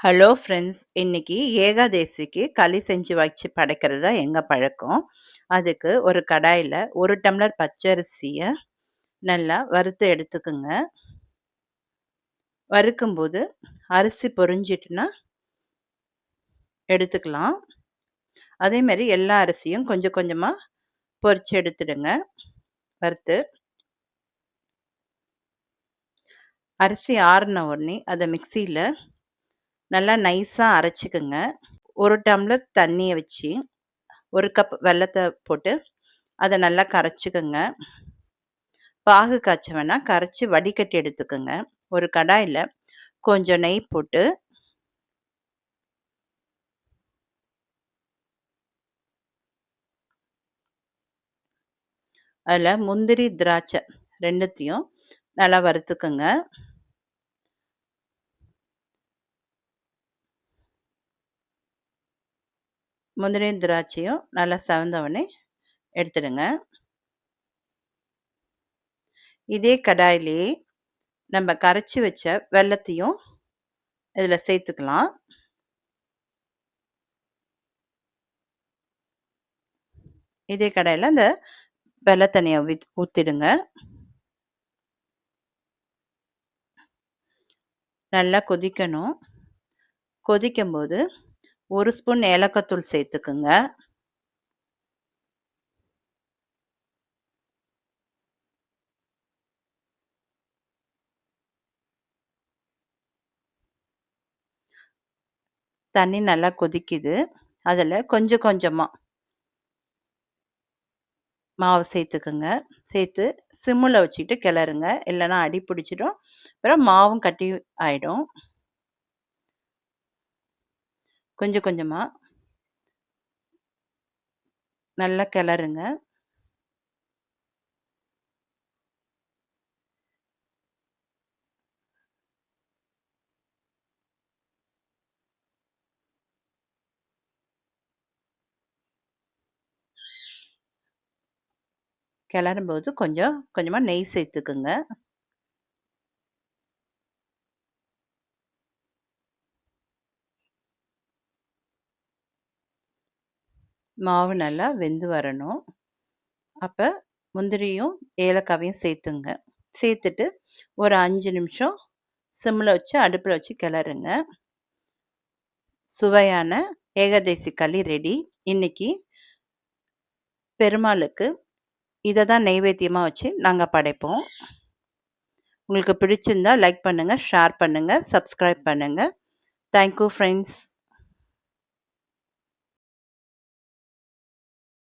Hello friends. இன்னைக்கு ஏகாதேசிக்கு களி செஞ்சு வச்சு படைக்கிறது தான் எங்க பழக்கம். அதுக்கு ஒரு கடாயில 1 டம்ளர் பச்சரிசிய நல்லா வறுத்து எடுத்துக்குங்க. வறுக்கும்போது அரிசி பொரிஞ்சிட்டுனா எடுத்துக்கலாம். அதே மாரி எல்லா அரிசியும் கொஞ்சம் கொஞ்சமா பொரிச்சு எடுத்துடுங்க, வறுத்து. அரிசி ஆறுன உடனே அத மிக்ஸியில நல்லா நைஸா அரைச்சுக்குங்க. 1 டம்ளர் தண்ணிய வச்சு 1 கப் வெல்லத்த போட்டு அத நல்லா கரைச்சுக்கங்க. பாகு காய்ச்ச வேணாம், கரைச்சு வடிகட்டி எடுத்துக்கங்க. ஒரு கடாயில கொஞ்சம் நெய் போட்டு அதில முந்திரி, திராட்சை 2த்தையும் நல்லா வறுத்துக்கங்க. முந்திரியும், திராட்சையும் நல்லா செவந்தவுடனே எடுத்துடுங்க. இதே கடாயிலேயே நம்ம கரைச்சு வச்ச வெல்லத்தையும் இதில சேர்த்துக்கலாம். இதே கடாயில அந்த வெல்ல தண்ணிய ஊத்திடுங்க. நல்லா கொதிக்கணும். கொதிக்கும்போது 1 ஸ்பூன் ஏலக்காய் தூள் சேர்த்துக்குங்க. தண்ணி நல்லா கொதிக்குது. அதில கொஞ்சம் கொஞ்சமா மாவு சேர்த்துக்குங்க. சேர்த்து சிம்முல வச்சுட்டு கிளறுங்க. இல்லன்னா அடி பிடிச்சிடும். அப்புறம் மாவும் கட்டி ஆயிடும். கொஞ்சம் கொஞ்சமா நல்லா கிளறுங்க. கிளறும்போது கொஞ்சம் கொஞ்சமா நெய் சேர்த்துக்குங்க. மாவு நல்லா வெந்து வரணும். அப்ப முந்திரியும், ஏலக்காவையும் சேர்த்துங்க. சேர்த்துட்டு ஒரு 5 நிமிஷம் சிம்ல வச்சு அடுப்புல வச்சு கிளறுங்க. சுவையான ஏகாதசி களி ரெடி. இன்னைக்கு பெருமாளுக்கு இத தான் நெய்வேத்தியமா வச்சு நாங்க படைப்போம். உங்களுக்கு பிடிச்சிருந்தா லைக் பண்ணுங்க, ஷேர் பண்ணுங்க, சப்ஸ்கிரைப் பண்ணுங்க. Thank you friends.